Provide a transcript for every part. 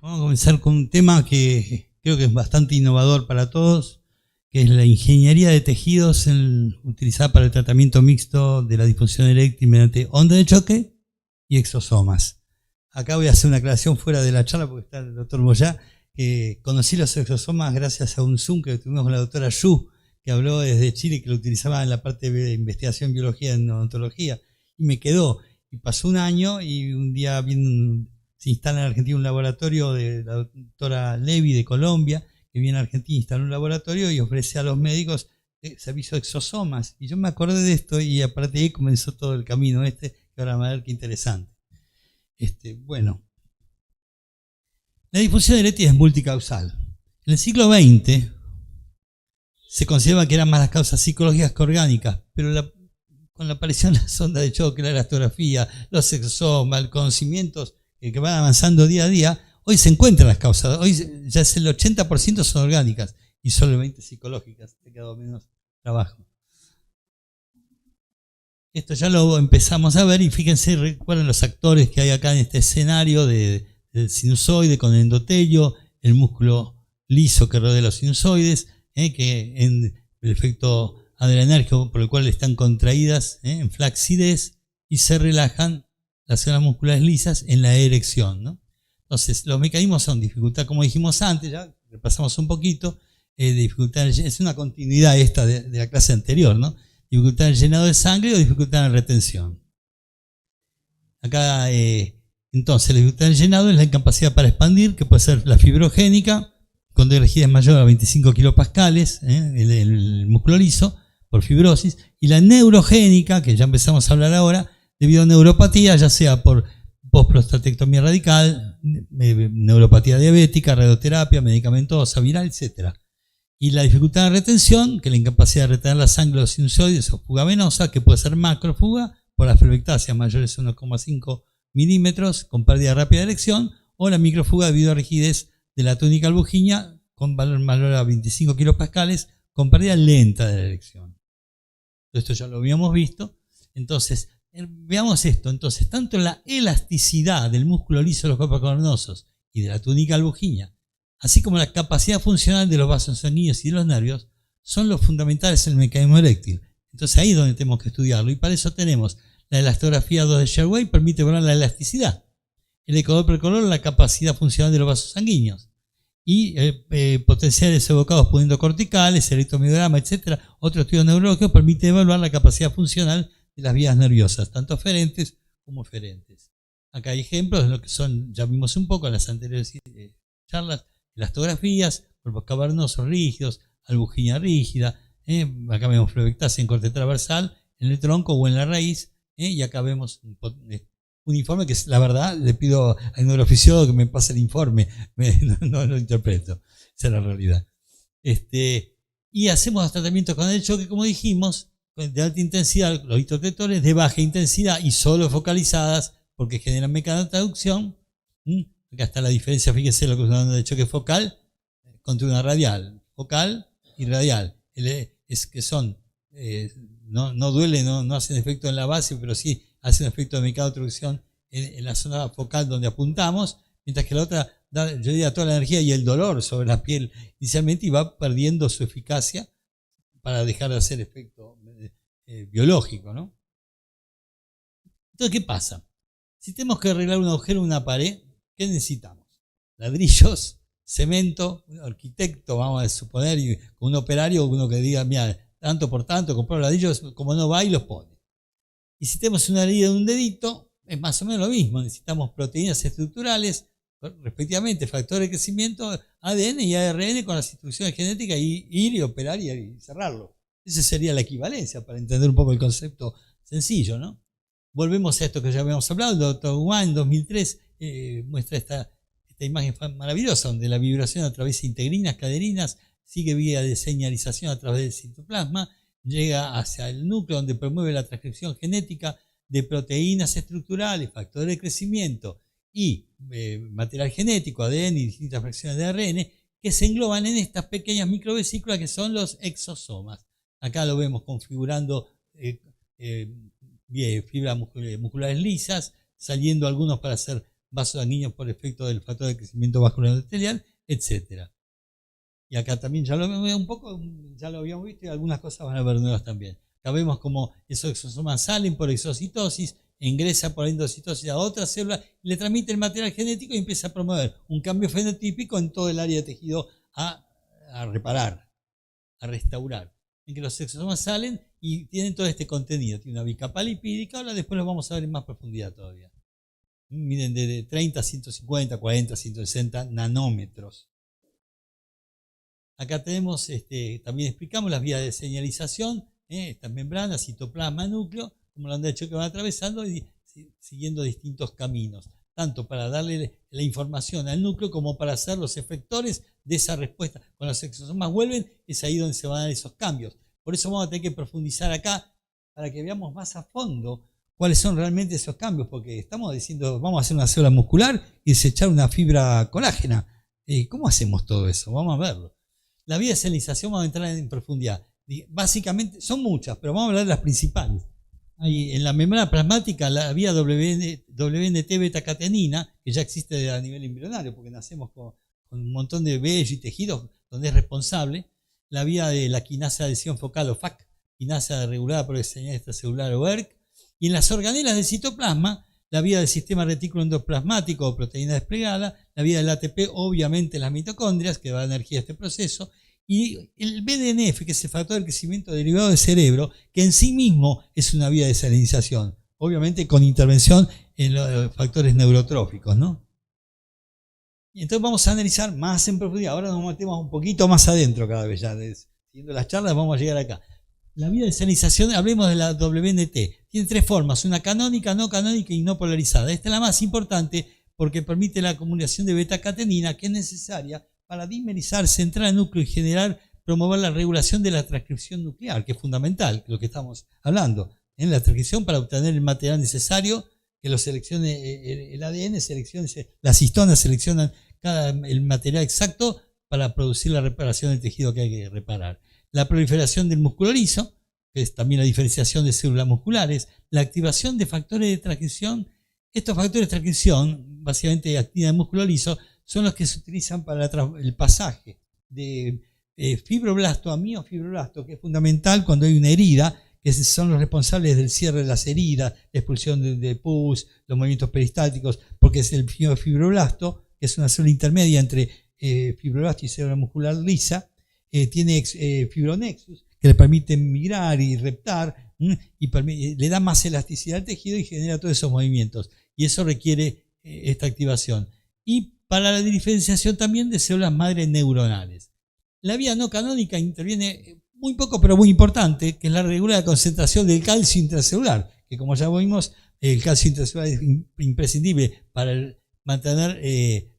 Vamos a comenzar con un tema que creo que es bastante innovador para todos, que es la ingeniería de tejidos utilizada para el tratamiento mixto de la disfunción eréctil mediante onda de choque y exosomas. Acá voy a hacer una aclaración fuera de la charla porque está el doctor Boyá, que conocí los exosomas gracias a un Zoom que tuvimos con la doctora Yu, que habló desde Chile, que lo utilizaba en la parte de investigación en biología, en odontología, y me quedó. Y pasó un año y un día se instala en Argentina un laboratorio de la doctora Levi de Colombia, que viene a Argentina, instala un laboratorio y ofrece a los médicos servicio de exosomas. Y yo me acordé de esto y a partir de ahí comenzó todo el camino que ahora van a ver qué interesante. Bueno, la disfunción eréctil es multicausal. En el siglo XX se consideraba que eran más las causas psicológicas que orgánicas, pero con la aparición de las ondas de choque, la elastografía, los exosomas, los conocimientos que van avanzando día a día, hoy se encuentran las causas. Hoy ya es el 80% son orgánicas y solo el 20% psicológicas. Te ha quedado menos trabajo. Esto ya lo empezamos a ver y fíjense, recuerden los actores que hay acá en este escenario del sinusoide con el endotelio, el músculo liso que rodea los sinusoides, que en el efecto adrenérgico por el cual están contraídas en flacidez y se relajan las zonas musculares lisas en la erección, ¿no? Entonces, los mecanismos son dificultad, como dijimos antes, ya repasamos un poquito, dificultad, es una continuidad esta de la clase anterior, ¿no? Dificultad en el llenado de sangre o dificultad en la retención. Acá, entonces, la dificultad en el llenado es la incapacidad para expandir, que puede ser la fibrogénica, cuando la rigidez es mayor a 25 kilopascales, el músculo liso, por fibrosis, y la neurogénica, que ya empezamos a hablar ahora, debido a neuropatía, ya sea por postprostatectomía radical, neuropatía diabética, radioterapia, medicamentosa, viral, etc. Y la dificultad de retención, que es la incapacidad de retener la sangre de los sinusoides o fuga venosa, que puede ser macrofuga por las fibroectasias mayores a 1,5 milímetros con pérdida rápida de erección, o la microfuga debido a rigidez de la túnica albuginia con valor mayor a 25 kilopascales con pérdida lenta de la erección. Esto ya lo habíamos visto. Entonces, veamos esto. Entonces, tanto la elasticidad del músculo liso de los cuerpos cavernosos y de la túnica albuginia, así como la capacidad funcional de los vasos sanguíneos y de los nervios, son los fundamentales en el mecanismo eréctil. Entonces, ahí es donde tenemos que estudiarlo. Y para eso tenemos la elastografía 2 de Sherway, permite evaluar la elasticidad. El ecuador precolor, la capacidad funcional de los vasos sanguíneos. Y potenciales evocados por endocorticales, electromiograma, etc. Otro estudio neurológico permite evaluar la capacidad funcional de las vías nerviosas, tanto aferentes como eferentes. Acá hay ejemplos de lo que son, ya vimos un poco en las anteriores charlas, elastografías, cuerpos cavernosos rígidos, albuginia rígida, acá vemos fluorectasia en corte transversal, en el tronco o en la raíz, y acá vemos un informe que, la verdad, le pido al neurofisiólogo que me pase el informe, no lo interpreto, esa es la realidad. Y hacemos los tratamientos con el choque, como dijimos, de alta intensidad, los histrotectores de baja intensidad y solo focalizadas, porque generan mecanotraducción. Acá está la diferencia, fíjese lo que es una onda de choque focal contra una radial, focal y radial. Es que son, no duele, no hacen efecto en la base, pero sí hacen efecto de mecanotraducción en la zona focal donde apuntamos, mientras que la otra da, yo diría, toda la energía y el dolor sobre la piel inicialmente y va perdiendo su eficacia para dejar de hacer efecto biológico, ¿no? Entonces, ¿qué pasa? Si tenemos que arreglar un agujero en una pared, ¿qué necesitamos? Ladrillos, cemento, un arquitecto, vamos a suponer, y un operario, uno que diga, mira, tanto por tanto, comprar ladrillos, como no va y los pone. Y si tenemos una herida de un dedito, es más o menos lo mismo, necesitamos proteínas estructurales, respectivamente, factores de crecimiento, ADN y ARN con las instrucciones genéticas, y ir y operar y cerrarlo. Esa sería la equivalencia para entender un poco el concepto sencillo, ¿no? Volvemos a esto que ya habíamos hablado. El doctor Wang en 2003 muestra esta imagen maravillosa donde la vibración atraviesa integrinas, caderinas, sigue vía de señalización a través del citoplasma, llega hacia el núcleo donde promueve la transcripción genética de proteínas estructurales, factores de crecimiento y material genético, ADN y distintas fracciones de ARN que se engloban en estas pequeñas microvesículas que son los exosomas. Acá lo vemos configurando fibras musculares lisas, saliendo algunos para hacer vasos sanguíneos por efecto del factor de crecimiento vascular endotelial, etc. Y acá también ya lo vemos un poco, ya lo habíamos visto y algunas cosas van a ver nuevas también. Acá vemos como esos exosomas salen por exocitosis, ingresan por endocitosis a otra célula, le transmite el material genético y empieza a promover un cambio fenotípico en todo el área de tejido a reparar, a restaurar. En que los exosomas salen y tienen todo este contenido. Tiene una bicapa lipídica, ahora después lo vamos a ver en más profundidad todavía. Miden de 30 a 150, 40, 160 nanómetros. Acá tenemos, también explicamos las vías de señalización, estas membranas, citoplasma, núcleo, como lo han hecho que van atravesando y siguiendo distintos caminos, tanto para darle la información al núcleo como para ser los efectores de esa respuesta. Cuando los exosomas vuelven, es ahí donde se van a dar esos cambios. Por eso vamos a tener que profundizar acá para que veamos más a fondo cuáles son realmente esos cambios, porque estamos diciendo, vamos a hacer una célula muscular y desechar una fibra colágena. ¿Cómo hacemos todo eso? Vamos a verlo. La vía de señalización vamos a entrar en profundidad. Básicamente, son muchas, pero vamos a hablar de las principales. Hay en la membrana plasmática la vía WNT beta-catenina, que ya existe a nivel embrionario, porque nacemos con un montón de vello y tejidos donde es responsable. La vía de la quinasa de adhesión focal o FAC, quinasa regulada por el señal extracelular o ERK. Y en las organelas del citoplasma, la vía del sistema retículo endoplasmático o proteína desplegada, la vía del ATP, obviamente las mitocondrias, que da energía a este proceso, y el BDNF, que es el factor de crecimiento derivado del cerebro, que en sí mismo es una vía de salinización, obviamente con intervención en los factores neurotróficos, ¿no? Y entonces vamos a analizar más en profundidad. Ahora nos metemos un poquito más adentro cada vez, ya siguiendo las charlas vamos a llegar acá. La vía de salinización, hablemos de la WNT, tiene tres formas, una canónica, no canónica y no polarizada. Esta es la más importante porque permite la acumulación de beta-catenina, que es necesaria para dimerizarse, entrar al núcleo y promover la regulación de la transcripción nuclear, que es fundamental, lo que estamos hablando. En la transcripción para obtener el material necesario, que lo seleccione el ADN, las histonas seleccionan el material exacto para producir la reparación del tejido que hay que reparar. La proliferación del músculo liso, que es también la diferenciación de células musculares, la activación de factores de transcripción. Estos factores de transcripción, básicamente actividad del músculo liso, son los que se utilizan para el pasaje de fibroblasto a miofibroblasto, que es fundamental cuando hay una herida, que son los responsables del cierre de las heridas, la expulsión de pus, los movimientos peristálticos, porque es el miofibroblasto, que es una célula intermedia entre fibroblasto y célula muscular lisa, tiene fibronexus, que le permite migrar y reptar, y le da más elasticidad al tejido y genera todos esos movimientos. Y eso requiere esta activación. Y para la diferenciación también de células madre neuronales. La vía no canónica interviene muy poco, pero muy importante, que es la regula de concentración del calcio intracelular, que como ya vimos, el calcio intracelular es imprescindible para mantener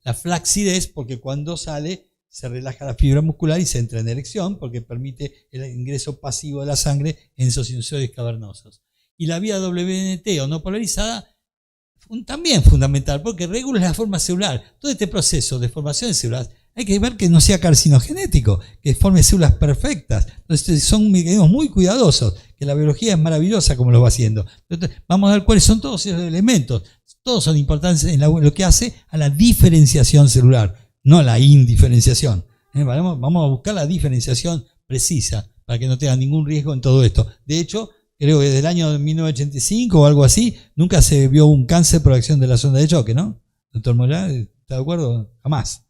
la flacidez, porque cuando sale se relaja la fibra muscular y se entra en erección, porque permite el ingreso pasivo de la sangre en esos sinusoides cavernosos. Y la vía WNT o no polarizada, también fundamental, porque regula la forma celular. Todo este proceso de formación de células hay que ver que no sea carcinogenético, que forme células perfectas. Entonces son mecanismos muy cuidadosos, que la biología es maravillosa como lo va haciendo. Entonces, vamos a ver cuáles son todos esos elementos. Todos son importantes en lo que hace a la diferenciación celular, no la indiferenciación. Vamos a buscar la diferenciación precisa para que no tenga ningún riesgo en todo esto. De hecho, creo que desde el año 1985 o algo así, nunca se vio un cáncer por acción de la sonda de choque, ¿no? Doctor Molar, ¿está de acuerdo? Jamás.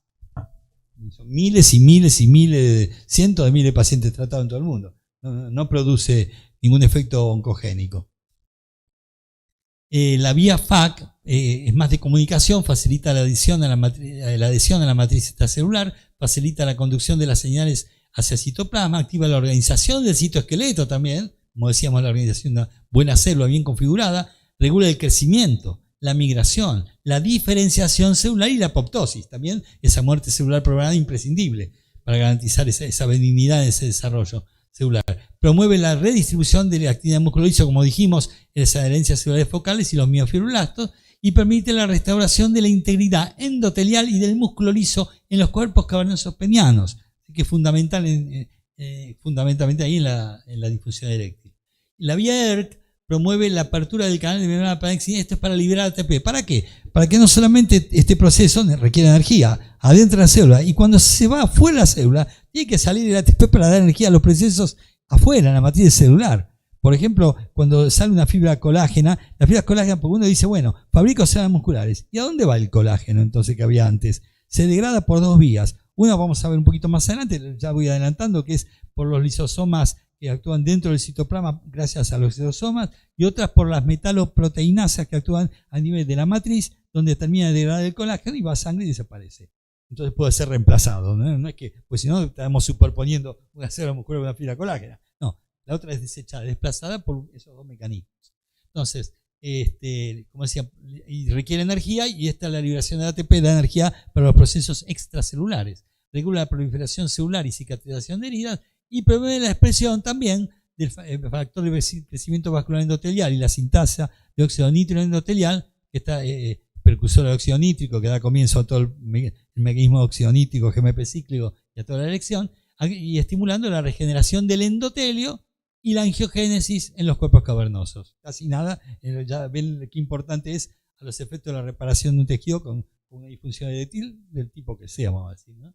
Son miles y miles y miles, cientos de miles de pacientes tratados en todo el mundo. No produce ningún efecto oncogénico. La vía FAC es más de comunicación, facilita la adhesión a la matriz extracelular, facilita la conducción de las señales hacia el citoplasma, activa la organización del citoesqueleto también, como decíamos, la organización de una buena célula bien configurada, regula el crecimiento, la migración, la diferenciación celular y la apoptosis, también esa muerte celular programada imprescindible para garantizar esa benignidad, ese desarrollo celular. Promueve la redistribución de la actividad músculo liso, como dijimos, en las adherencias celulares focales y los miofibroblastos, y permite la restauración de la integridad endotelial y del músculo liso en los cuerpos cavernosos penianos, que es fundamental fundamentalmente ahí en la difusión eréctil. La vía ERK promueve la apertura del canal de membrana parénquima. Esto es para liberar ATP. ¿Para qué? Para que no solamente este proceso requiere energía adentro de la célula, y cuando se va afuera de la célula, tiene que salir el ATP para dar energía a los procesos afuera, en la matriz celular. Por ejemplo, cuando sale una fibra colágena, la fibra colágena, porque uno dice, bueno, fabrico células musculares. ¿Y a dónde va el colágeno entonces que había antes? Se degrada por dos vías. Una vamos a ver un poquito más adelante, ya voy adelantando, que es por los lisosomas que actúan dentro del citoplasma gracias a los lisosomas, y otras por las metaloproteinasas que actúan a nivel de la matriz, donde termina de degradar el colágeno y va a sangre y desaparece. Entonces puede ser reemplazado, ¿no? No es que, pues si no, estamos superponiendo una célula muscular con una fibra colágena. No, la otra es desechada, desplazada por esos dos mecanismos. Entonces, como decía, y requiere energía, y esta es la liberación de ATP, da energía para los procesos extracelulares. Regula la proliferación celular y cicatrización de heridas, y promueve la expresión también del factor de crecimiento vascular endotelial y la sintasa de óxido nítrico endotelial, que está precursor de óxido nítrico, que da comienzo a todo el mecanismo de óxido nítrico, GMP cíclico y a toda la erección, y estimulando la regeneración del endotelio y la angiogénesis en los cuerpos cavernosos. Casi nada, ya ven qué importante es a los efectos de la reparación de un tejido con una disfunción eréctil del tipo que sea, vamos a decir, ¿no?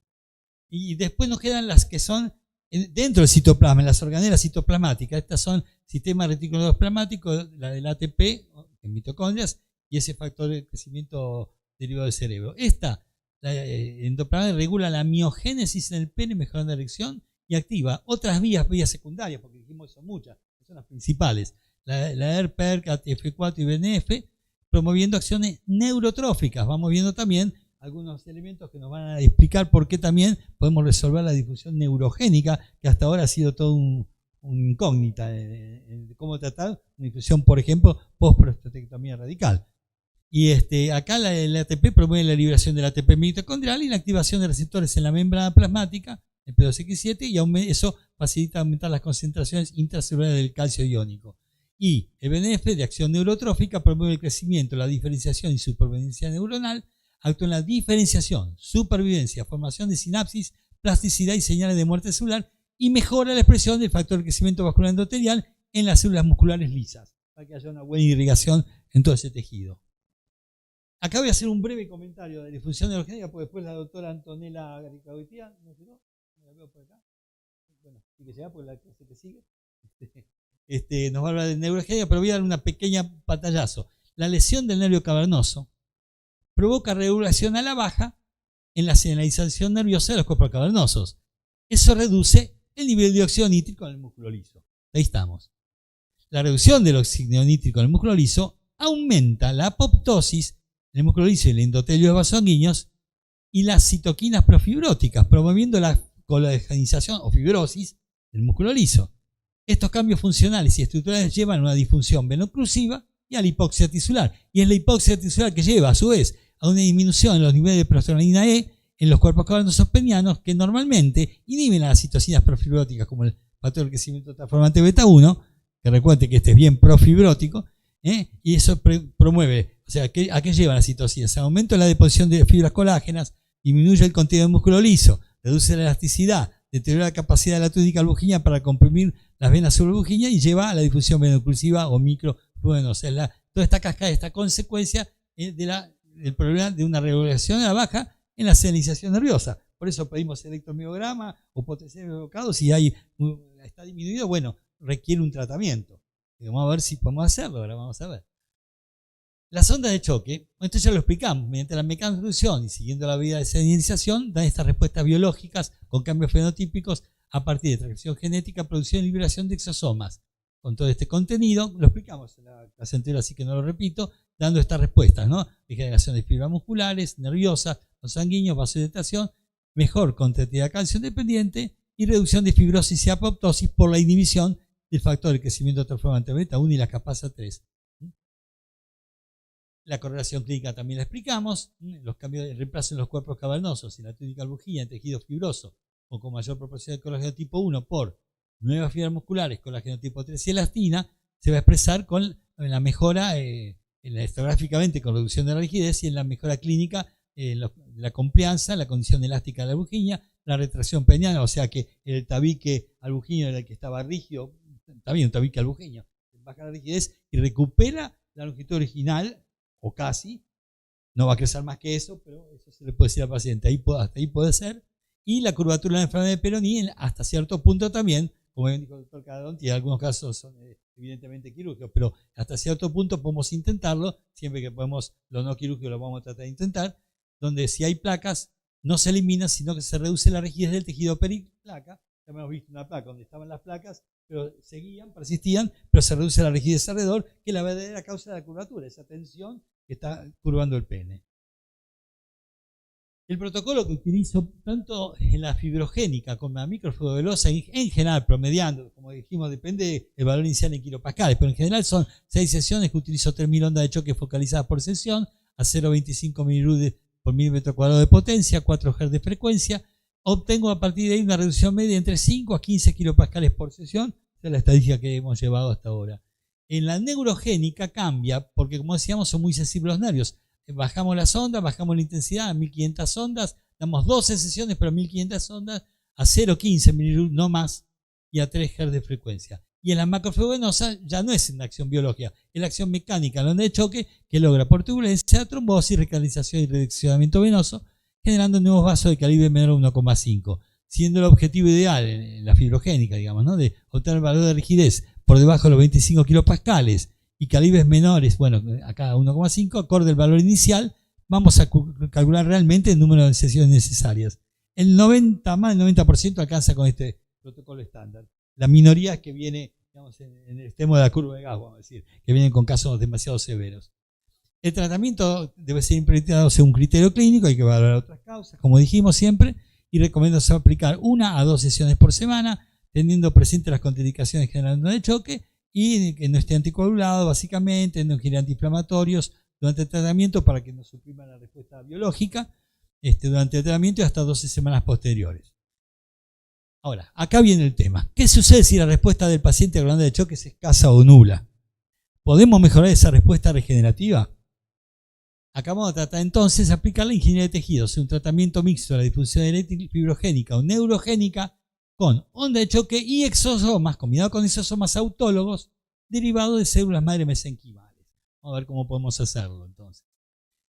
Y después nos quedan las que son dentro del citoplasma, en las organelas citoplasmáticas. Estas son sistemas reticuloendoplasmáticos, la del ATP en mitocondrias y ese factor de crecimiento derivado del cerebro. La endoplasma regula la miogénesis en el pene, mejorando la erección, y activa otras vías secundarias, porque dijimos que son muchas, que son las principales. La ERPERC, ATF4 y BNF, promoviendo acciones neurotróficas. Vamos viendo también algunos elementos que nos van a explicar por qué también podemos resolver la difusión neurogénica, que hasta ahora ha sido todo un incógnita de cómo tratar una difusión, por ejemplo, post-prostatectomía radical. Y acá el ATP promueve la liberación del ATP mitocondrial y la activación de receptores en la membrana plasmática, el P2X7, y eso facilita aumentar las concentraciones intracelulares del calcio iónico. Y el BNF, de acción neurotrófica, promueve el crecimiento, la diferenciación y supervivencia neuronal, actúa en la diferenciación, supervivencia, formación de sinapsis, plasticidad y señales de muerte celular, y mejora la expresión del factor de crecimiento vascular endotelial en las células musculares lisas, para que haya una buena irrigación en todo ese tejido. Acá voy a hacer un breve comentario de la difusión neurogénica, porque después la doctora Antonella Garricagoitia, ¿no sé, no? ¿La veo por acá? Bueno, sí que se va, porque la clase que sigue nos va a hablar de neurogénica, pero voy a dar una pequeña pantallazo. La lesión del nervio cavernoso provoca regulación a la baja en la señalización nerviosa de los cuerpos cavernosos. Eso reduce el nivel de óxido nítrico en el músculo liso. Ahí estamos. La reducción del óxido nítrico en el músculo liso aumenta la apoptosis en el músculo liso y el endotelio de vasos sanguíneos y las citoquinas profibróticas, promoviendo la colagenización o fibrosis del músculo liso. Estos cambios funcionales y estructurales llevan a una disfunción venoclusiva y a la hipoxia tisular. Y es la hipoxia tisular que lleva, a su vez, a una disminución en los niveles de prostaglandina E en los cuerpos cavernosos penianos, que normalmente inhiben a las citocinas profibróticas, como el factor de crecimiento transformante beta 1, que recuerde que este es bien profibrótico, y eso promueve, o sea, ¿a qué llevan las citocinas? Aumento en la deposición de fibras colágenas, disminuye el contenido del músculo liso, reduce la elasticidad, deteriora la capacidad de la túnica albuginea para comprimir las venas subalbugineas y lleva a la difusión venoclusiva o microfluenosa. Toda esta cascada, esta consecuencia del problema de una regulación a la baja en la señalización nerviosa. Por eso pedimos electromiograma o potencial evocado. Si está disminuido, bueno, requiere un tratamiento. Y vamos a ver si podemos hacerlo, ahora vamos a ver. Las ondas de choque, esto ya lo explicamos, mediante la mecanización y siguiendo la vía de señalización, dan estas respuestas biológicas con cambios fenotípicos a partir de transcripción genética, producción y liberación de exosomas. Con todo este contenido, lo explicamos en la clase anterior, así que no lo repito, dando estas respuestas, ¿no? Generación de fibras musculares, nerviosas, sanguíneos, vasodilatación, mejor contractilidad calcio dependiente y reducción de fibrosis y apoptosis por la inhibición del factor de crecimiento transformante beta 1 y la capasa 3. La correlación clínica también la explicamos, los cambios de reemplazo en los cuerpos cavernosos y la túnica albuginea en tejido fibroso o con mayor proporción de colágeno tipo 1 por nuevas fibras musculares, colágeno tipo 3 y elastina, se va a expresar con la mejora histográficamente con reducción de la rigidez y en la mejora clínica, la complianza, la condición elástica de la albuginea, la retracción peniana, o sea que el tabique albugineo era el que estaba rígido, está bien, un tabique albugineo, baja la rigidez y recupera la longitud original, o casi. No va a crecer más que eso, pero eso se le puede decir al paciente. Hasta ahí puede ser. Y la curvatura de la enfermedad de Peyronie, hasta cierto punto también, como bien dijo el doctor Caradonti, en algunos casos son evidentemente quirúrgicos, pero hasta cierto punto podemos intentarlo, siempre que podemos, lo no quirúrgico lo vamos a tratar de intentar, donde si hay placas, no se elimina, sino que se reduce la rigidez del tejido periplaca. Ya hemos visto una placa donde estaban las placas, pero seguían, persistían, pero se reduce la rigidez alrededor, que es la verdadera causa de la curvatura, esa tensión que está curvando el pene. El protocolo que utilizo tanto en la fibrogénica como en la microfibrovelosa, en general, promediando, como dijimos, depende del valor inicial en kilopascales, pero en general son 6 sesiones que utilizo 3.000 ondas de choque focalizadas por sesión, a 0,25 milirud por milímetro cuadrado de potencia, 4 Hz de frecuencia. Obtengo a partir de ahí una reducción media entre 5 a 15 kilopascales por sesión, esa es la estadística que hemos llevado hasta ahora. En la neurogénica cambia, porque como decíamos, son muy sensibles los nervios. Bajamos las ondas, bajamos la intensidad a 1500 ondas, damos 12 sesiones, pero 1500 ondas a 0,15 milirud, no más, y a 3 Hz de frecuencia. Y en la macrofibromatosa ya no es una acción biológica, es la acción mecánica, la onda de choque, que logra por turbulencia, trombosis, recanalización y redireccionamiento venoso, generando nuevos vasos de calibre menor a 1,5, siendo el objetivo ideal en la fibrogénica, digamos, ¿no?, de obtener el valor de rigidez por debajo de los 25 kilopascales y calibres menores, bueno, acá 1,5, acorde al valor inicial, vamos a calcular realmente el número de sesiones necesarias. Más del 90% alcanza con este protocolo estándar. La minoría que viene, digamos, en el extremo de la curva de gas, vamos a decir, que vienen con casos demasiado severos. El tratamiento debe ser implementado según un criterio clínico, hay que valorar otras causas, como dijimos siempre, y recomiendo aplicar 1 a 2 sesiones por semana, teniendo presente las contraindicaciones generando de choque y que no esté anticoagulado, básicamente, no ingiere antiinflamatorios durante el tratamiento para que no suprima la respuesta biológica durante el tratamiento y hasta 12 semanas posteriores. Ahora, acá viene el tema. ¿Qué sucede si la respuesta del paciente a la onda de choque es escasa o nula? ¿Podemos mejorar esa respuesta regenerativa? Acá vamos a tratar entonces de aplicar la ingeniería de tejidos, un tratamiento mixto de la difusión eléctrica fibrogénica o neurogénica con onda de choque y exosomas, combinado con exosomas autólogos derivados de células madre mesenquimales. Vamos a ver cómo podemos hacerlo entonces.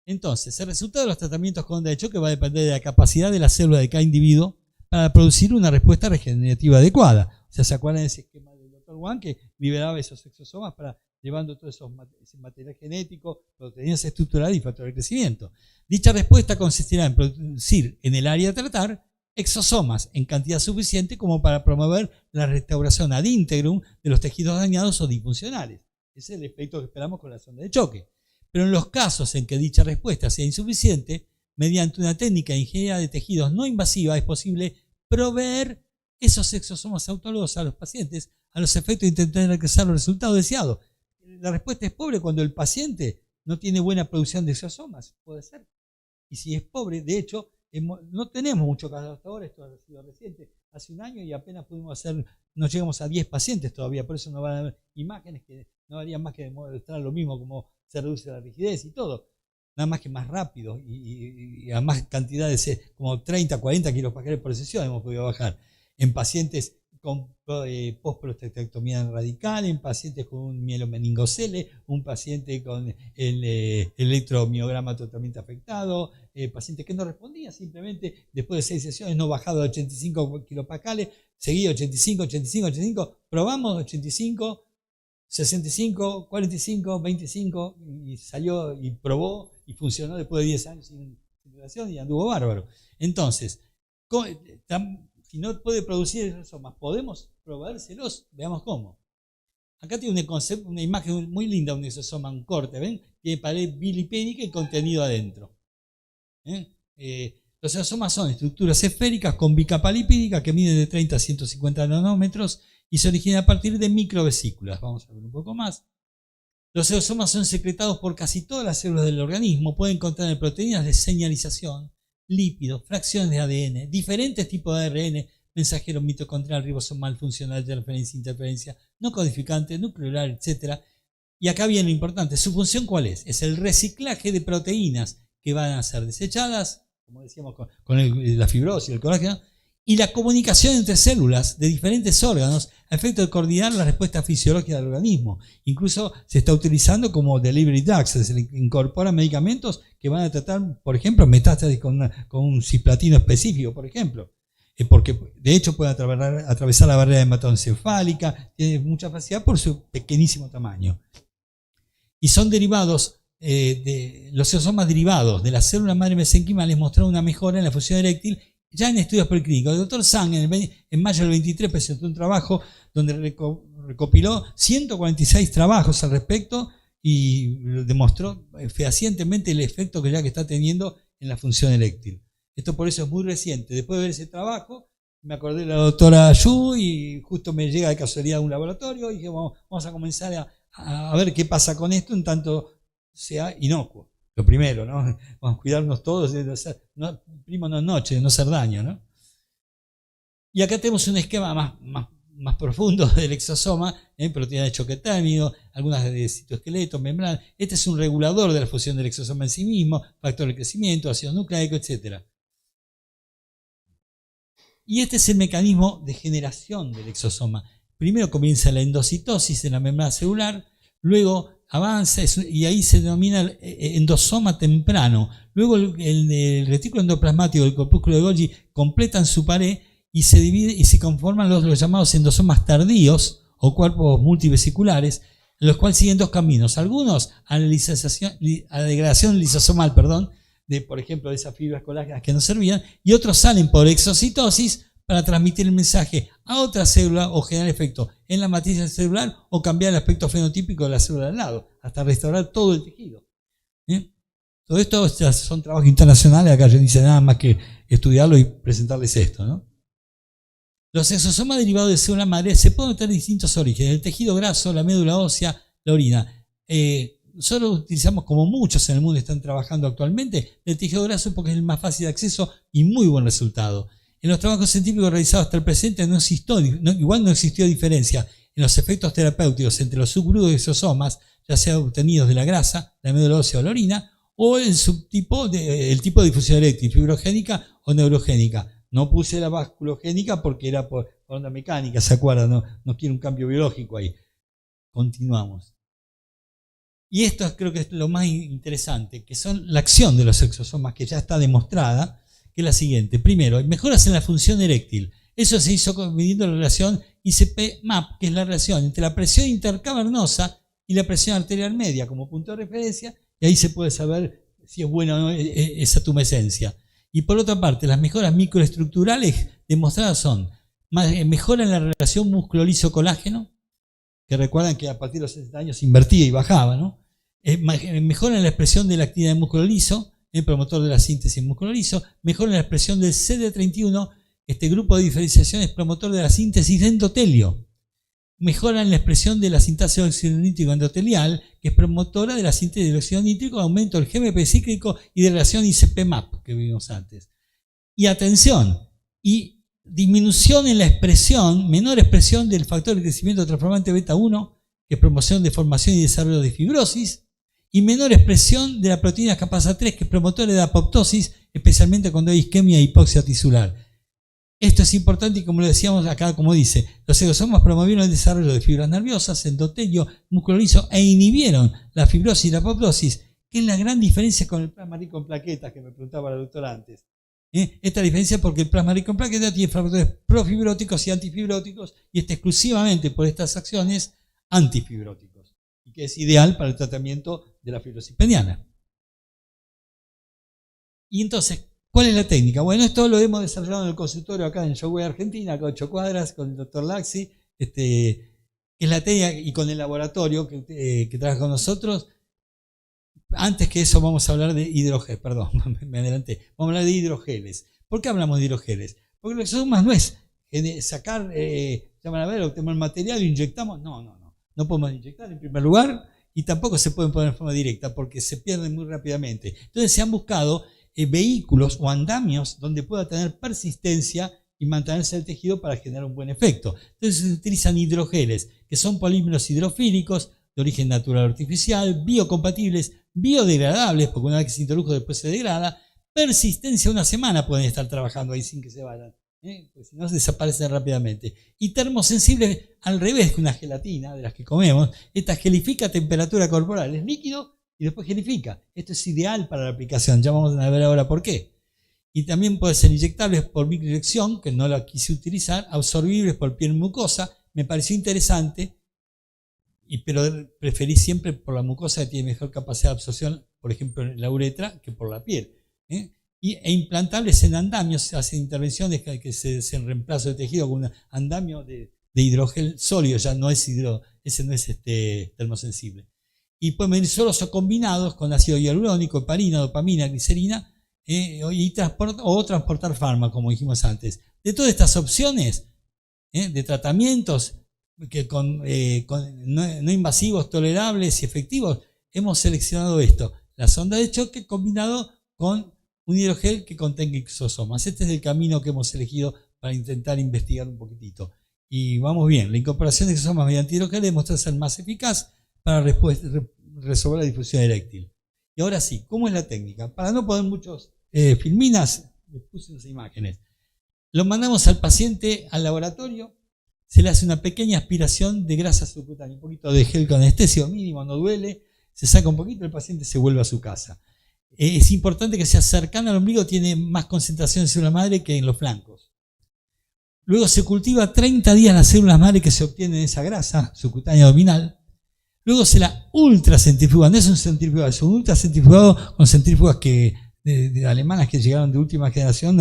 Entonces, el resultado de los tratamientos con onda de choque va a depender de la capacidad de la célula de cada individuo para producir una respuesta regenerativa adecuada. O sea, ¿se acuerdan de ese esquema del Dr. Wang que liberaba esos exosomas para llevando todo ese material genético, proteínas estructurales y factores de crecimiento? Dicha respuesta consistirá en producir en el área a tratar exosomas en cantidad suficiente como para promover la restauración ad integrum de los tejidos dañados o disfuncionales. Ese es el efecto que esperamos con la sonda de choque. Pero en los casos en que dicha respuesta sea insuficiente, mediante una técnica de ingeniería de tejidos no invasiva es posible proveer esos exosomas autólogos a los pacientes a los efectos de intentar alcanzar los resultados deseados. La respuesta es pobre cuando el paciente no tiene buena producción de exosomas, puede ser. Y si es pobre, de hecho, no tenemos muchos casos hasta ahora, esto ha sido reciente, hace un año y apenas pudimos hacer, no llegamos a 10 pacientes todavía, por eso no van a haber imágenes que no harían más que demostrar lo mismo, como se reduce la rigidez y todo, nada más que más rápido y a más cantidades, como 30, 40 kilopascales por sesión hemos podido bajar en pacientes con postprostatectomía radical, en pacientes con un mielomeningocele, un paciente con el electromiograma totalmente afectado, pacientes que no respondían, simplemente después de 6 sesiones no bajado a 85 kilopascales, seguía 85, 85, 85, probamos 85, 65, 45, 25 y salió y probó y funcionó después de 10 años sin simulación y anduvo bárbaro. Entonces, si no puede producir exosomas, ¿podemos proveérselos? Veamos cómo. Acá tiene una imagen muy linda, un exosoma, un corte, ¿ven? Tiene pared bilipédica y contenido adentro. Los exosomas son estructuras esféricas con bicapa lipídica que miden de 30 a 150 nanómetros y se originan a partir de microvesículas. Vamos a ver un poco más. Los exosomas son secretados por casi todas las células del organismo. Pueden contener proteínas de señalización, lípidos, fracciones de ADN, diferentes tipos de ARN, mensajero mitocondrial, ribosomal, funcional, de referencia, interferencia, no codificante, nuclear, etc. Y acá viene lo importante. ¿Su función cuál es? Es el reciclaje de proteínas que van a ser desechadas, como decíamos con la fibrosis, el colágeno, y la comunicación entre células de diferentes órganos a efecto de coordinar la respuesta fisiológica del organismo. Incluso se está utilizando como delivery drugs, se le incorporan medicamentos que van a tratar, por ejemplo, metástasis con un cisplatino específico, por ejemplo. Porque de hecho puede atravesar la barrera hematoencefálica, tiene mucha facilidad por su pequeñísimo tamaño. Y son derivados, los exosomas derivados de las células madre mesenquimales mostraron una mejora en la función eréctil ya en estudios preclínicos. El doctor Zhang en mayo del 23 presentó un trabajo donde recopiló 146 trabajos al respecto y demostró fehacientemente el efecto que está teniendo en la función eréctil. Esto por eso es muy reciente. Después de ver ese trabajo, me acordé de la doctora Yu y justo me llega de casualidad a un laboratorio y dije, vamos a comenzar a ver qué pasa con esto en tanto sea inocuo. Lo primero, ¿no? Vamos a cuidarnos todos de primo no noche, de no hacer daño, ¿no? Y acá tenemos un esquema más profundo del exosoma, proteína de choque térmico, algunas de citoesqueleto, membrana. Este es un regulador de la función del exosoma en sí mismo, factor de crecimiento, ácido nucleico, etc. Y este es el mecanismo de generación del exosoma. Primero comienza la endocitosis en la membrana celular, luego avanza y ahí se denomina endosoma temprano. Luego el retículo endoplasmático del corpúsculo de Golgi completan su pared y se divide y se conforman los llamados endosomas tardíos o cuerpos multivesiculares, en los cuales siguen dos caminos. Algunos a la degradación lisosomal, por ejemplo, de esas fibras colágenas que nos servían, y otros salen por exocitosis para transmitir el mensaje a otra célula o generar efecto en la matriz celular o cambiar el aspecto fenotípico de la célula al lado, hasta restaurar todo el tejido. Todo esto son trabajos internacionales, acá yo no hice nada más que estudiarlo y presentarles esto, ¿no? Los exosomas derivados de célula madre se pueden obtener de distintos orígenes: el tejido graso, la médula ósea, la orina. Nosotros utilizamos, como muchos en el mundo están trabajando actualmente, el tejido graso porque es el más fácil de acceso y muy buen resultado. En los trabajos científicos realizados hasta el presente igual no existió diferencia en los efectos terapéuticos entre los subgrupos de exosomas, ya sea obtenidos de la grasa, la médula ósea o la orina, o el tipo de difusión eréctil, fibrogénica o neurogénica. No puse la vasculogénica porque era por onda mecánica, ¿se acuerdan? No quiero un cambio biológico ahí. Continuamos. Y esto creo que es lo más interesante, que son la acción de los exosomas, que ya está demostrada, que es la siguiente. Primero, mejoras en la función eréctil. Eso se hizo midiendo la relación ICP-MAP, que es la relación entre la presión intercavernosa y la presión arterial media como punto de referencia, y ahí se puede saber si es buena o no esa tumescencia. Y por otra parte, las mejoras microestructurales demostradas son mejora en la relación músculo-liso-colágeno, que recuerdan que a partir de los 60 años invertía y bajaba, ¿no? Mejora en la expresión de la actina de músculo liso, el promotor de la síntesis músculo liso, mejora en la expresión del CD31, este grupo de diferenciación es promotor de la síntesis de endotelio. Mejora en la expresión de la sintaxis de óxido nítrico endotelial, que es promotora de la síntesis de óxido nítrico, aumento del GMP cíclico y de relación ICP-MAP que vimos antes. Y atención, y disminución en la expresión, menor expresión del factor de crecimiento transformante beta 1, que es promoción de formación y desarrollo de fibrosis, y menor expresión de la proteína capasa 3, que es promotora de apoptosis, especialmente cuando hay isquemia e hipoxia tisular. Esto es importante y, como lo decíamos acá, como dice, los exosomas promovieron el desarrollo de fibras nerviosas, endotelio, músculo liso e inhibieron la fibrosis y la apoptosis, que es la gran diferencia con el plasma rico en plaquetas que me preguntaba la doctora antes. Esta diferencia porque el plasma rico en plaquetas tiene factores profibróticos y antifibróticos y está exclusivamente por estas acciones antifibróticos, y que es ideal para el tratamiento de la fibrosis peniana. Y entonces, ¿cuál es la técnica? Bueno, esto lo hemos desarrollado en el consultorio acá en Showway Argentina, acá a 8 cuadras, con el doctor Laxi, que es la técnica, y con el laboratorio que trabaja con nosotros. Antes que eso vamos a hablar de hidrogeles, perdón, me adelanté. Vamos a hablar de hidrogeles. ¿Por qué hablamos de hidrogeles? Porque los exosomas no es sacar, llaman a ver, obtenemos el material, lo inyectamos. No podemos inyectar en primer lugar y tampoco se pueden poner de forma directa porque se pierden muy rápidamente. Entonces se han buscado vehículos o andamios donde pueda tener persistencia y mantenerse el tejido para generar un buen efecto. Entonces se utilizan hidrogeles, que son polímeros hidrofílicos de origen natural o artificial, biocompatibles, biodegradables, porque una vez que se introdujo después se degrada, persistencia 1 semana pueden estar trabajando ahí sin que se vayan. Pues si no desaparecen rápidamente. Y termosensibles al revés que una gelatina de las que comemos. Esta gelifica a temperatura corporal, es líquido y después gelifica. Esto es ideal para la aplicación, ya vamos a ver ahora por qué. Y también puede ser inyectables por microinyección, que no la quise utilizar, absorbibles por piel mucosa. Me pareció interesante, pero preferí siempre por la mucosa, que tiene mejor capacidad de absorción, por ejemplo en la uretra, que por la piel. E implantables en andamios, se hacen intervenciones que se reemplazo de tejido con un andamio de hidrogel sólido, ya no es ese no es termosensible. Y pueden venir solos o combinados con ácido hialurónico, heparina, dopamina, glicerina, o transportar fármacos, como dijimos antes. De todas estas opciones de tratamientos no invasivos, tolerables y efectivos, hemos seleccionado esto, la sonda de choque combinado con un hidrogel que contenga exosomas. Este es el camino que hemos elegido para intentar investigar un poquitito. Y vamos bien, la incorporación de exosomas mediante hidrogel demostró ser más eficaz para resolver la difusión eréctil. Y ahora sí, ¿cómo es la técnica? Para no poner muchos filminas, les puse unas imágenes. Lo mandamos al paciente al laboratorio, se le hace una pequeña aspiración de grasa subcutánea, un poquito de gel con anestesio mínimo, no duele, se saca un poquito, el paciente se vuelve a su casa. Es importante que sea cercano al ombligo, tiene más concentración de células madre que en los flancos. Luego se cultiva 30 días las células madre que se obtienen de esa grasa subcutánea abdominal. Luego se la ultracentrifuga, no es un centrifugado, es un ultracentrifugado con centrífugas de alemanas que llegaron de última generación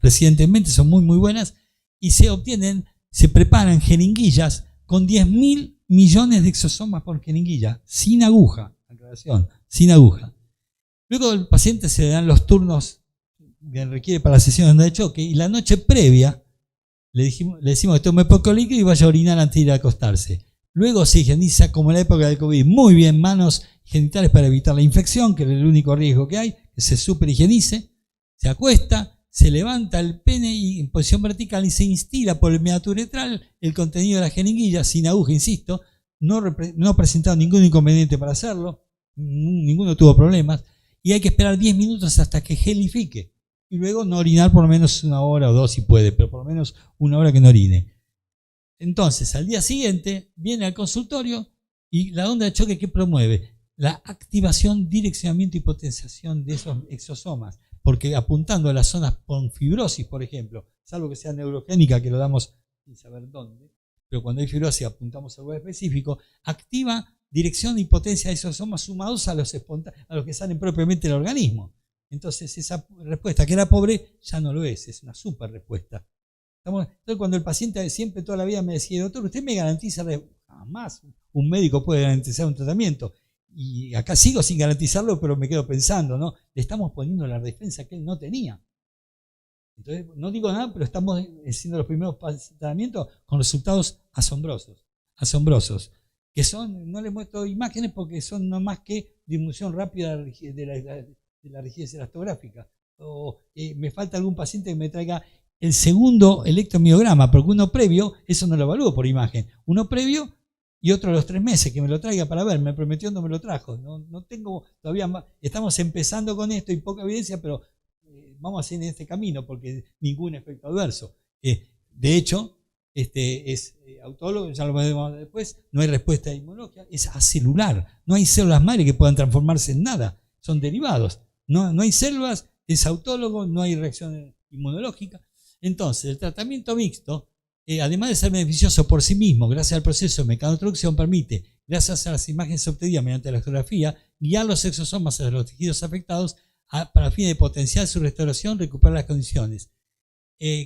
recientemente, son muy muy buenas, y se preparan jeringuillas con 10.000 millones de exosomas por jeringuilla, sin aguja, aclaración, sin aguja. Luego al paciente se le dan los turnos que requiere para la sesión de choque y la noche previa le decimos que tome poco líquido y vaya a orinar antes de ir a acostarse. Luego se higieniza como en la época del COVID, muy bien, manos genitales para evitar la infección, que es el único riesgo que hay, que se superhigienice, se acuesta, se levanta el pene y en posición vertical y se instila por el meato uretral el contenido de la jeringuilla, sin aguja, insisto, no ha presentado ningún inconveniente para hacerlo, ninguno tuvo problemas. Y hay que esperar 10 minutos hasta que gelifique. Y luego no orinar por lo menos 1 hora o 2 si puede, pero por lo menos 1 hora que no orine. Entonces, al día siguiente, viene al consultorio y la onda de choque que promueve la activación, direccionamiento y potenciación de esos exosomas. Porque apuntando a las zonas con fibrosis, por ejemplo, salvo que sea neurogénica, que lo damos sin saber dónde, pero cuando hay fibrosis apuntamos a algo específico, activa dirección y potencia de exosomas sumados a los que salen propiamente del organismo. Entonces esa respuesta que era pobre ya no lo es una super respuesta. Entonces cuando el paciente siempre toda la vida me decía, doctor, usted me garantiza, jamás un médico puede garantizar un tratamiento. Y acá sigo sin garantizarlo, pero me quedo pensando, ¿no? Le estamos poniendo la defensa que él no tenía. Entonces no digo nada, pero estamos haciendo los primeros tratamientos con resultados asombrosos. Que no les muestro imágenes porque son no más que disminución rápida de la rigidez elastográfica. Me falta algún paciente que me traiga el segundo electromiograma, porque uno previo, eso no lo evalúo por imagen, uno previo y otro a los 3 meses, que me lo traiga para ver, me prometió, no me lo trajo. No tengo todavía más, estamos empezando con esto y poca evidencia, pero vamos a seguir en este camino porque ningún efecto adverso. De hecho, es autólogo, ya lo veremos después, no hay respuesta inmunológica, es acelular, no hay células madre que puedan transformarse en nada, son derivados, no hay células, es autólogo, no hay reacción inmunológica. Entonces, el tratamiento mixto, además de ser beneficioso por sí mismo, gracias al proceso de mecanotraducción, permite, gracias a las imágenes obtenidas mediante la ecografía, guiar los exosomas a los tejidos afectados para el fin de potenciar su restauración, recuperar las condiciones.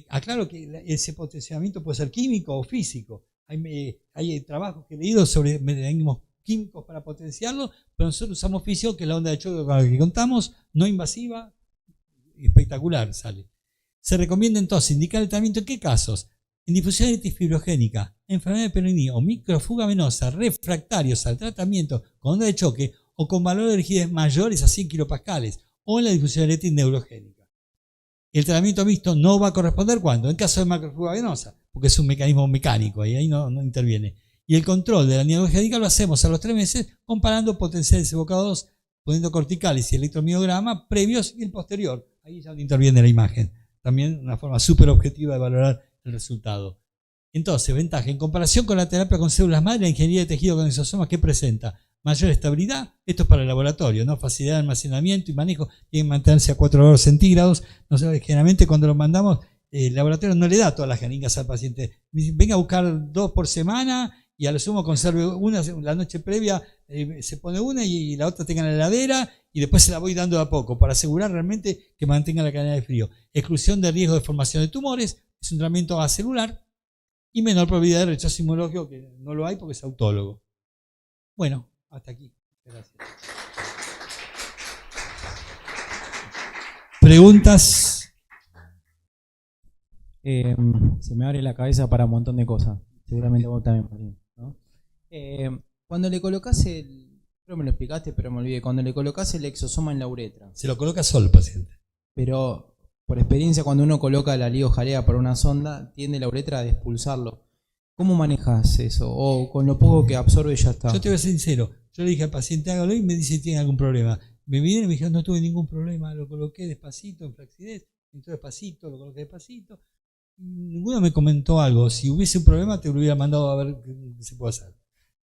Aclaro que ese potenciamiento puede ser químico o físico. Hay trabajos que he leído sobre mecanismos químicos para potenciarlo, pero nosotros usamos físico, que es la onda de choque con la que contamos, no invasiva, espectacular sale. Se recomienda entonces indicar el tratamiento en qué casos: en difusión fibrogénica, enfermedad de Peyronie o microfuga venosa refractarios al tratamiento con onda de choque o con valores de rigidez mayores a 100 kilopascales o en la difusión eréctil neurogénica. El tratamiento mixto no va a corresponder cuando, en caso de macrofuga venosa, porque es un mecanismo mecánico y ahí no interviene. Y el control de la neurogénica lo hacemos a los 3 meses comparando potenciales evocados, poniendo corticales y electromiograma previos y el posterior. Ahí ya no interviene la imagen. también una forma súper objetiva de valorar el resultado. Entonces, ventaja. En comparación con la terapia con células madre, la ingeniería de tejido con exosomas, ¿qué presenta? Mayor estabilidad. Esto es para el laboratorio, ¿no? Facilidad de almacenamiento y manejo. Tienen que mantenerse a 4 grados centígrados. Nosotros, generalmente, cuando lo mandamos, el laboratorio no le da todas las jeringas al paciente. Venga a buscar 2 por semana y a lo sumo conserve una la noche previa, se pone una y la otra tenga en la heladera y después se la voy dando de a poco para asegurar realmente que mantenga la cadena de frío. Exclusión de riesgo de formación de tumores, es un tratamiento acelular y menor probabilidad de rechazo inmunológico, que no lo hay porque es autólogo. Bueno, hasta aquí. Gracias. ¿Preguntas? Se me abre la cabeza para un montón de cosas. Seguramente vos también, Martín, ¿no? Cuando le colocás creo me lo explicaste, pero me olvidé. Cuando le colocás el exosoma en la uretra. Se lo coloca solo el paciente. Pero por experiencia, cuando uno coloca la lidojalea por una sonda, tiende la uretra a expulsarlo. ¿Cómo manejas eso? ¿O con lo poco que absorbe ya está? Yo te voy a ser sincero. Yo le dije al paciente, hágalo y me dice si tiene algún problema. Me vinieron y me dijeron, no tuve ningún problema, lo coloqué despacito en flacidez, entró despacito, lo coloqué despacito. Ninguno me comentó algo. Si hubiese un problema, te lo hubiera mandado a ver qué se puede hacer.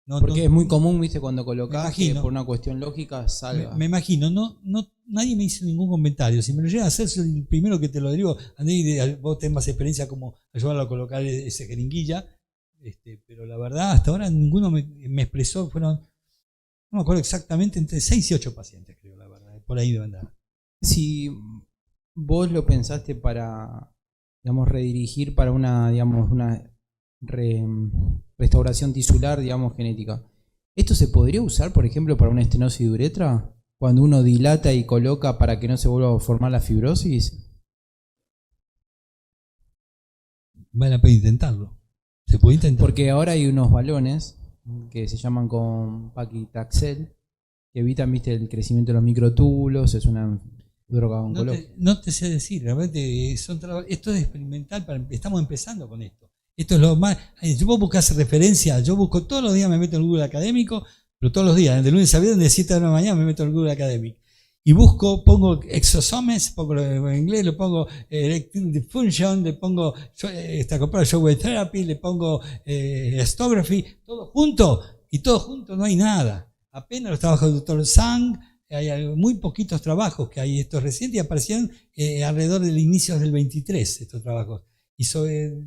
Porque es muy común, viste, cuando colocás que por una cuestión lógica salga. Me imagino, nadie me hizo ningún comentario. Si me lo llegan a hacer, soy el primero que te lo derivo. Vos tenés más experiencia como ayudarlo a colocar ese jeringuilla. Pero la verdad, hasta ahora ninguno me expresó. Fueron, no me acuerdo exactamente, entre 6 y 8 pacientes, creo, la verdad. Por ahí deben andar. Si vos lo pensaste para, digamos, redirigir para una, digamos, una restauración tisular, digamos, genética, ¿esto se podría usar, por ejemplo, para una estenosis de uretra? Cuando uno dilata y coloca para que no se vuelva a formar la fibrosis. Vale la pena intentarlo. Se puede intentar. Porque ahora hay unos balones que se llaman con paclitaxel que evitan, viste, el crecimiento de los microtúbulos. Es una droga oncológica. No te sé decir, realmente esto es experimental, estamos empezando con esto. Esto es lo más. Vos buscás referencia, yo busco todos los días, me meto en el Google académico, pero todos los días, de lunes a viernes, de 7 de la mañana me meto en el Google académico. Y busco, pongo exosomes, pongo en inglés, le pongo erectile dysfunction, le pongo shockwave therapy, le pongo elastography, todo junto, y todo junto no hay nada. Apenas los trabajos del Dr. Zhang, hay muy poquitos trabajos que hay estos recientes y aparecieron alrededor del inicio del 23 estos trabajos. Y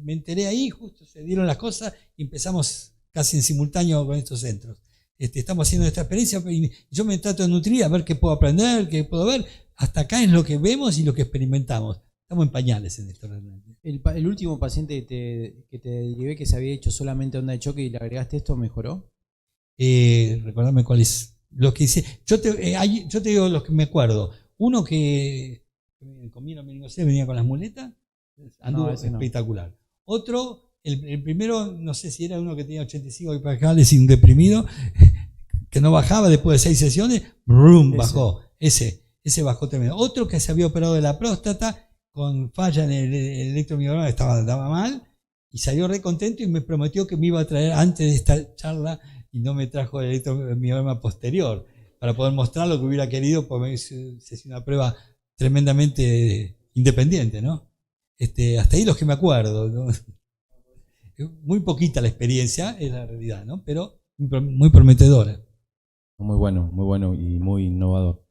me enteré ahí, justo se dieron las cosas y empezamos casi en simultáneo con estos centros. Estamos haciendo esta experiencia y yo me trato de nutrir a ver qué puedo aprender, qué puedo ver. Hasta acá es lo que vemos y lo que experimentamos. Estamos en pañales en esto realmente. El último paciente que te derivé que se había hecho solamente onda de choque y le agregaste esto, ¿mejoró? Recordame cuál es. Lo que hice. Yo te digo los que me acuerdo. Uno que comía la meningocele, venía con las muletas, anduvo espectacular. No. Otro, el primero, no sé si era uno que tenía 85 hipacales y un deprimido, que no bajaba después de 6 sesiones, ¡brum! Bajó. Ese bajó tremendo. Otro que se había operado de la próstata con falla en el electromiograma, estaba mal, y salió re contento y me prometió que me iba a traer antes de esta charla y no me trajo el electromiograma posterior para poder mostrar lo que hubiera querido, porque es una prueba tremendamente independiente, ¿no? Hasta ahí los que me acuerdo, ¿no? Muy poquita la experiencia, es la realidad, ¿no? Pero muy prometedora. Muy bueno y muy innovador.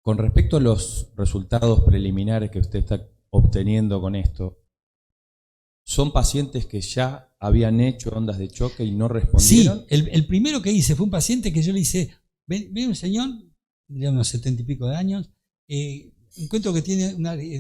Con respecto a los resultados preliminares que usted está obteniendo con esto, ¿son pacientes que ya habían hecho ondas de choque y no respondieron? Sí, el primero que hice fue un paciente que yo le hice, ve un señor, de unos 70 y pico de años, encuentro que tiene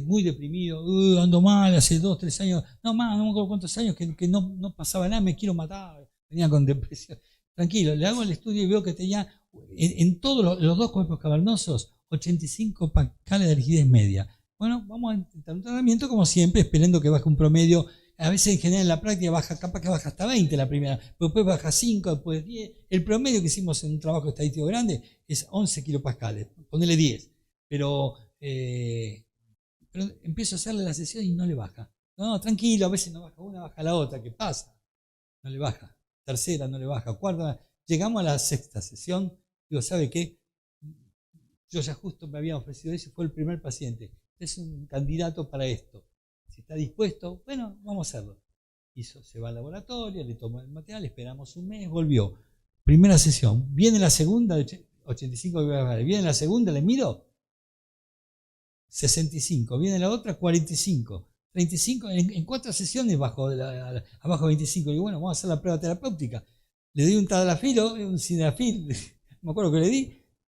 muy deprimido, ando mal, hace 2, 3 años, no más, no me acuerdo cuántos años, que no pasaba nada, me quiero matar, venía con depresión. Tranquilo, le hago el estudio y veo que tenía en todos los 2 cuerpos cavernosos 85 pascales de rigidez media. Bueno, vamos a intentar un tratamiento como siempre, esperando que baje un promedio. A veces en general en la práctica baja, capaz que baja hasta 20 la primera, pero después baja 5, después 10. El promedio que hicimos en un trabajo estadístico grande es 11 kilopascales, ponele 10. Pero empiezo a hacerle la sesión y no le baja. No, tranquilo, a veces no baja una, baja la otra. ¿Qué pasa? No le baja. Tercera no le baja. Cuarta. Llegamos a la 6ª sesión. Digo, ¿sabe qué? Yo ya justo me había ofrecido eso, fue el primer paciente. Es un candidato para esto. está dispuesto, bueno, vamos a hacerlo. Se va al laboratorio, le tomó el material, esperamos un mes, volvió. Primera sesión, viene la segunda, 85, viene la segunda, le miro, 65, viene la otra, 45, 35, en 4 sesiones abajo de 25. Y bueno, vamos a hacer la prueba terapéutica. Le di un tadalafilo, un sildenafil, me acuerdo que le di,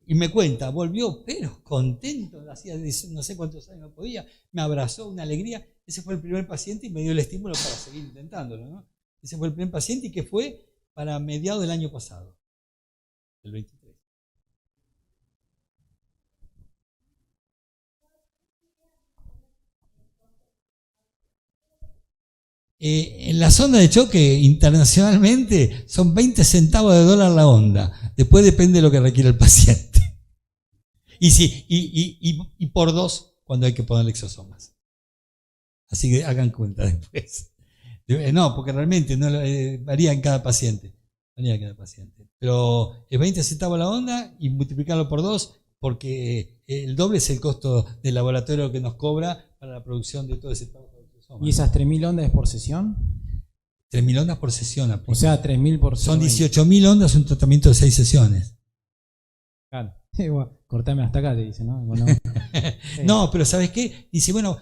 y me cuenta, volvió, pero contento, hacía no sé cuántos años no podía, me abrazó, una alegría. Ese fue el primer paciente y me dio el estímulo para seguir intentándolo, ¿no? Ese fue el primer paciente y que fue para mediados del año pasado, el 23. En la sonda de choque internacionalmente son 20 centavos de dólar la onda. Después depende de lo que requiere el paciente. Y por 2 cuando hay que poner exosomas. Así que hagan cuenta después. No, porque realmente no varía en cada paciente. Varía en cada paciente. Pero es 20 centavos la onda y multiplicarlo por 2 porque el doble es el costo del laboratorio que nos cobra para la producción de todo ese trabajo. ¿Y esas 3.000 ondas es por sesión? 3.000 ondas por sesión. Aplica. O sea, 3.000 por sesión. Son 18.000 ondas, un tratamiento de 6 sesiones. Claro. Cortame hasta acá, te dice, ¿no? Bueno, no, pero ¿sabes qué? Dice, bueno,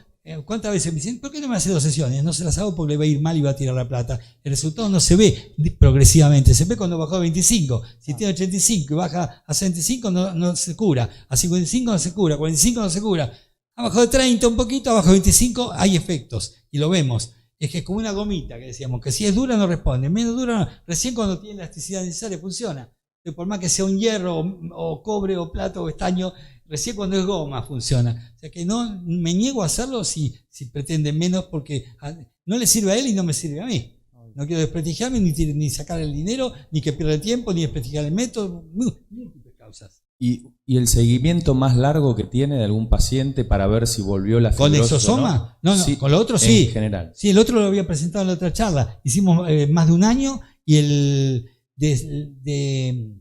¿cuántas veces me dicen, ¿por qué no me hace 2 sesiones? No se las hago porque le va a ir mal y va a tirar la plata. El resultado no se ve progresivamente, se ve cuando bajó a 25. Si tiene 85 y baja a 75 no se cura. A 55 no se cura, a 45 no se cura. Abajo de 30 un poquito, abajo de 25 hay efectos y lo vemos. Es que es como una gomita que decíamos, que si es dura no responde, menos dura no. Recién cuando tiene elasticidad necesaria funciona. Pero por más que sea un hierro o cobre o plata o estaño, recién cuando es goma funciona. O sea que no me niego a hacerlo si pretende menos porque no le sirve a él y no me sirve a mí. No quiero desprestigiarme ni sacar el dinero, ni que pierda tiempo, ni desprestigiar el método. Múltiples causas. ¿Y el seguimiento más largo que tiene de algún paciente para ver si volvió la fibrosis? ¿Con exosoma? No, sí, con lo otro sí. En general. Sí, el otro lo había presentado en la otra charla. Hicimos más de un año y el de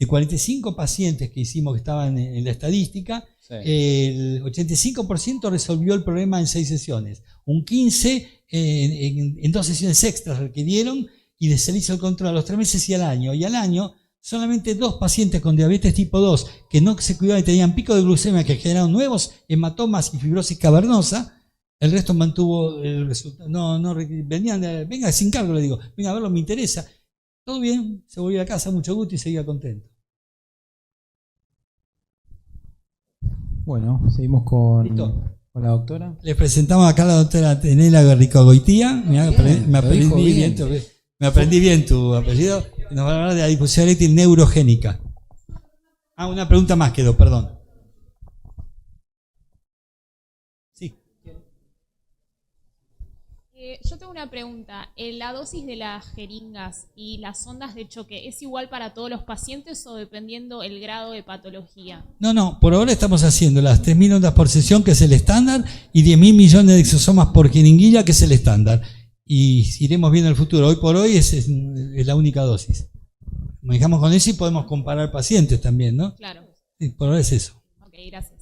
45 pacientes que hicimos que estaban en la estadística, sí, el 85% resolvió el problema en 6 sesiones. Un 15% en 2 sesiones extras requirieron y se le hizo el control a los 3 meses y al año. Y al año solamente 2 pacientes con diabetes tipo 2 que no se cuidaban y tenían pico de glucemia que generaron nuevos hematomas y fibrosis cavernosa. El resto mantuvo el resultado. No venían venga sin cargo, le digo, venga a verlo, me interesa. Todo bien, se volvió a casa, mucho gusto y seguía contento. Bueno, seguimos con la doctora. Les presentamos acá a la doctora Tenela Garricogoitía. Me aprendí bien tu apellido. Nos va a hablar de la difusión eréctil neurogénica. Una pregunta más quedó, perdón. Sí. Yo tengo una pregunta. ¿La dosis de las jeringas y las ondas de choque es igual para todos los pacientes o dependiendo el grado de patología? No, por ahora estamos haciendo las 3.000 ondas por sesión, que es el estándar, y 10.000 millones de exosomas por jeringuilla, que es el estándar. Y iremos viendo el futuro. Hoy por hoy es la única dosis. Manejamos con eso y podemos comparar pacientes también, ¿no? Claro. Sí, por ahora es eso. Ok, gracias.